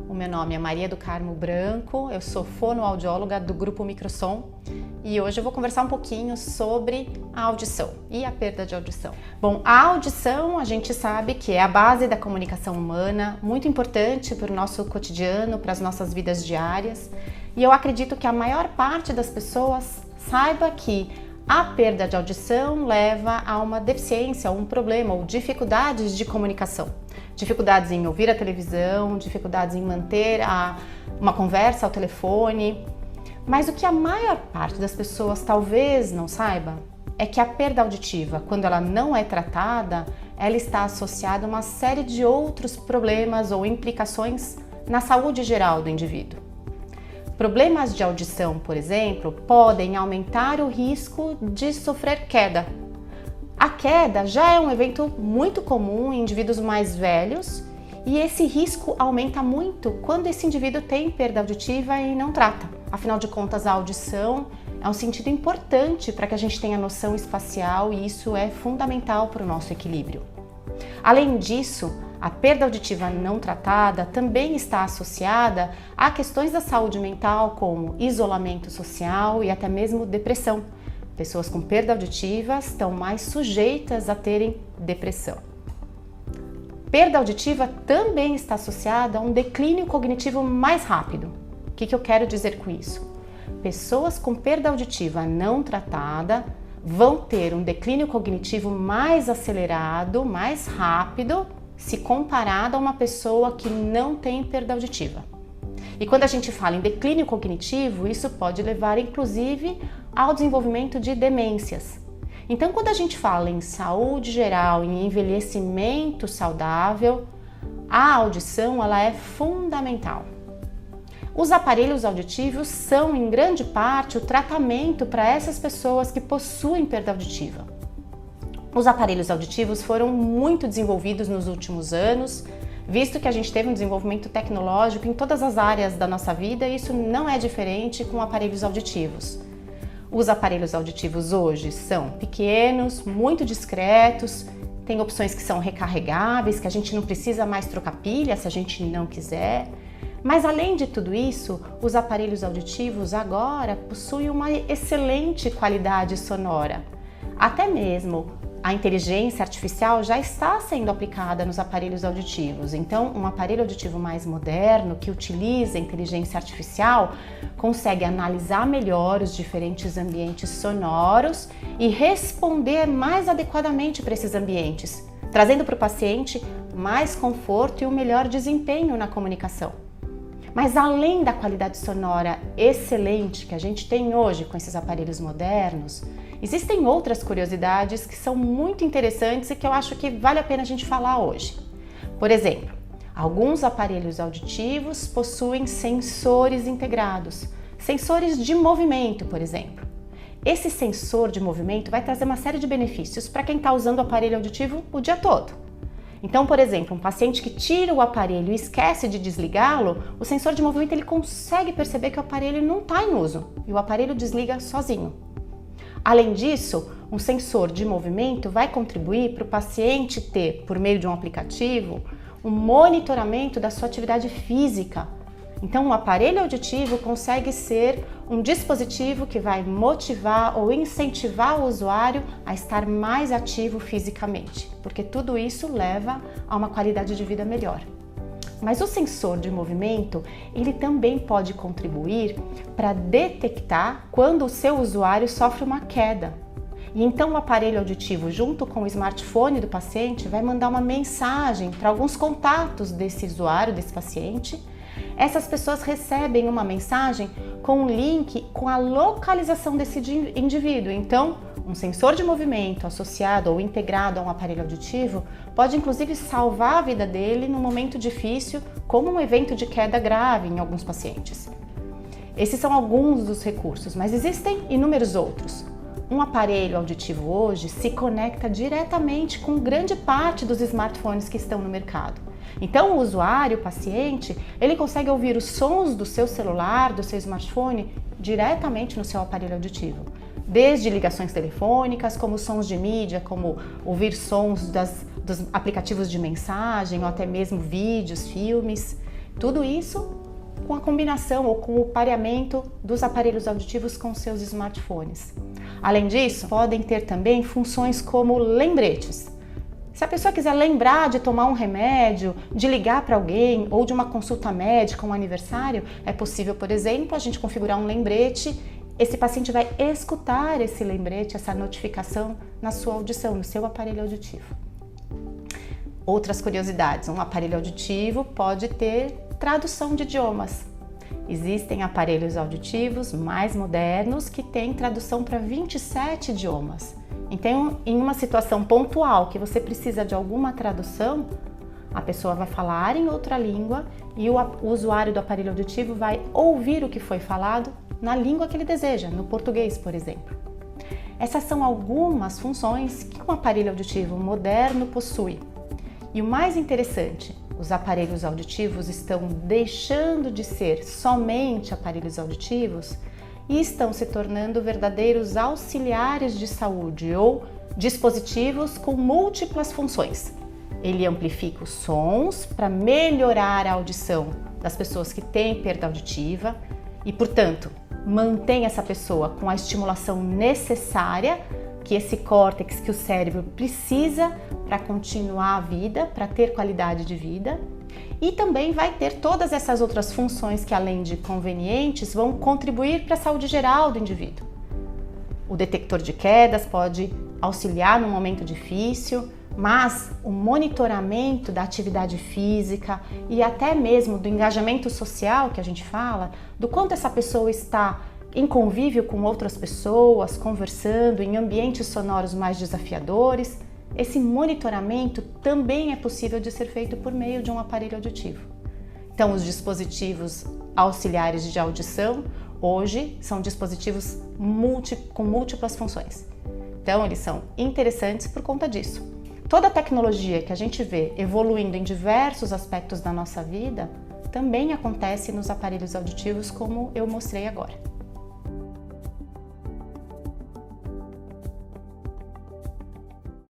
O meu nome é Maria do Carmo Branco, eu sou fonoaudióloga do Grupo Microsom e hoje eu vou conversar um pouquinho sobre a audição e a perda de audição. Bom, a audição a gente sabe que é a base da comunicação humana, muito importante para o nosso cotidiano, para as nossas vidas diárias, e eu acredito que a maior parte das pessoas saiba que a perda de audição leva a uma deficiência, um problema ou dificuldades de comunicação. Dificuldades em ouvir a televisão, dificuldades em manter uma conversa ao telefone. Mas o que a maior parte das pessoas talvez não saiba é que a perda auditiva, quando ela não é tratada, ela está associada a uma série de outros problemas ou implicações na saúde geral do indivíduo. Problemas de audição, por exemplo, podem aumentar o risco de sofrer queda. A queda já é um evento muito comum em indivíduos mais velhos e esse risco aumenta muito quando esse indivíduo tem perda auditiva e não trata. Afinal de contas, a audição é um sentido importante para que a gente tenha noção espacial e isso é fundamental para o nosso equilíbrio. Além disso, a perda auditiva não tratada também está associada a questões da saúde mental como isolamento social e até mesmo depressão. Pessoas com perda auditiva estão mais sujeitas a terem depressão. Perda auditiva também está associada a um declínio cognitivo mais rápido. O que eu quero dizer com isso? Pessoas com perda auditiva não tratada vão ter um declínio cognitivo mais acelerado, mais rápido, se comparado a uma pessoa que não tem perda auditiva. E quando a gente fala em declínio cognitivo, isso pode levar inclusive ao desenvolvimento de demências. Então, quando a gente fala em saúde geral, em envelhecimento saudável, a audição ela é fundamental. Os aparelhos auditivos são, em grande parte, o tratamento para essas pessoas que possuem perda auditiva. Os aparelhos auditivos foram muito desenvolvidos nos últimos anos, visto que a gente teve um desenvolvimento tecnológico em todas as áreas da nossa vida e isso não é diferente com aparelhos auditivos. Os aparelhos auditivos hoje são pequenos, muito discretos, tem opções que são recarregáveis, que a gente não precisa mais trocar pilha se a gente não quiser. Mas além de tudo isso, os aparelhos auditivos agora possuem uma excelente qualidade sonora. Até mesmo a inteligência artificial já está sendo aplicada nos aparelhos auditivos. Então, um aparelho auditivo mais moderno que utiliza inteligência artificial consegue analisar melhor os diferentes ambientes sonoros e responder mais adequadamente para esses ambientes, trazendo para o paciente mais conforto e um melhor desempenho na comunicação. Mas além da qualidade sonora excelente que a gente tem hoje com esses aparelhos modernos, existem outras curiosidades que são muito interessantes e que eu acho que vale a pena a gente falar hoje. Por exemplo, alguns aparelhos auditivos possuem sensores integrados, sensores de movimento, por exemplo. Esse sensor de movimento vai trazer uma série de benefícios para quem está usando o aparelho auditivo o dia todo. Então, por exemplo, um paciente que tira o aparelho e esquece de desligá-lo, o sensor de movimento ele consegue perceber que o aparelho não está em uso e o aparelho desliga sozinho. Além disso, um sensor de movimento vai contribuir para o paciente ter, por meio de um aplicativo, um monitoramento da sua atividade física. Então, o aparelho auditivo consegue ser um dispositivo que vai motivar ou incentivar o usuário a estar mais ativo fisicamente, porque tudo isso leva a uma qualidade de vida melhor. Mas o sensor de movimento, ele também pode contribuir para detectar quando o seu usuário sofre uma queda. E então o aparelho auditivo, junto com o smartphone do paciente, vai mandar uma mensagem para alguns contatos desse usuário, desse paciente. Essas pessoas recebem uma mensagem com um link com a localização desse indivíduo. Então, um sensor de movimento associado ou integrado a um aparelho auditivo pode inclusive salvar a vida dele num momento difícil, como um evento de queda grave em alguns pacientes. Esses são alguns dos recursos, mas existem inúmeros outros. Um aparelho auditivo hoje se conecta diretamente com grande parte dos smartphones que estão no mercado. Então o usuário, o paciente, ele consegue ouvir os sons do seu celular, do seu smartphone, diretamente no seu aparelho auditivo. Desde ligações telefônicas, como sons de mídia, como ouvir sons dos aplicativos de mensagem ou até mesmo vídeos, filmes. Tudo isso com a combinação ou com o pareamento dos aparelhos auditivos com seus smartphones. Além disso, podem ter também funções como lembretes. Se a pessoa quiser lembrar de tomar um remédio, de ligar para alguém ou de uma consulta médica, um aniversário, é possível, por exemplo, a gente configurar um lembrete. Esse paciente vai escutar esse lembrete, essa notificação na sua audição, no seu aparelho auditivo. Outras curiosidades, um aparelho auditivo pode ter tradução de idiomas. Existem aparelhos auditivos mais modernos que têm tradução para 27 idiomas. Então, em uma situação pontual que você precisa de alguma tradução, a pessoa vai falar em outra língua e o usuário do aparelho auditivo vai ouvir o que foi falado na língua que ele deseja, no português, por exemplo. Essas são algumas funções que um aparelho auditivo moderno possui. E o mais interessante, os aparelhos auditivos estão deixando de ser somente aparelhos auditivos e estão se tornando verdadeiros auxiliares de saúde ou dispositivos com múltiplas funções. Ele amplifica os sons para melhorar a audição das pessoas que têm perda auditiva e, portanto, mantém essa pessoa com a estimulação necessária que esse córtex, que o cérebro precisa para continuar a vida, para ter qualidade de vida. E também vai ter todas essas outras funções que, além de convenientes, vão contribuir para a saúde geral do indivíduo. O detector de quedas pode auxiliar num momento difícil, mas o monitoramento da atividade física e até mesmo do engajamento social que a gente fala, do quanto essa pessoa está em convívio com outras pessoas, conversando em ambientes sonoros mais desafiadores, esse monitoramento também é possível de ser feito por meio de um aparelho auditivo. Então, os dispositivos auxiliares de audição hoje são dispositivos com múltiplas funções. Então, eles são interessantes por conta disso. Toda a tecnologia que a gente vê evoluindo em diversos aspectos da nossa vida também acontece nos aparelhos auditivos, como eu mostrei agora.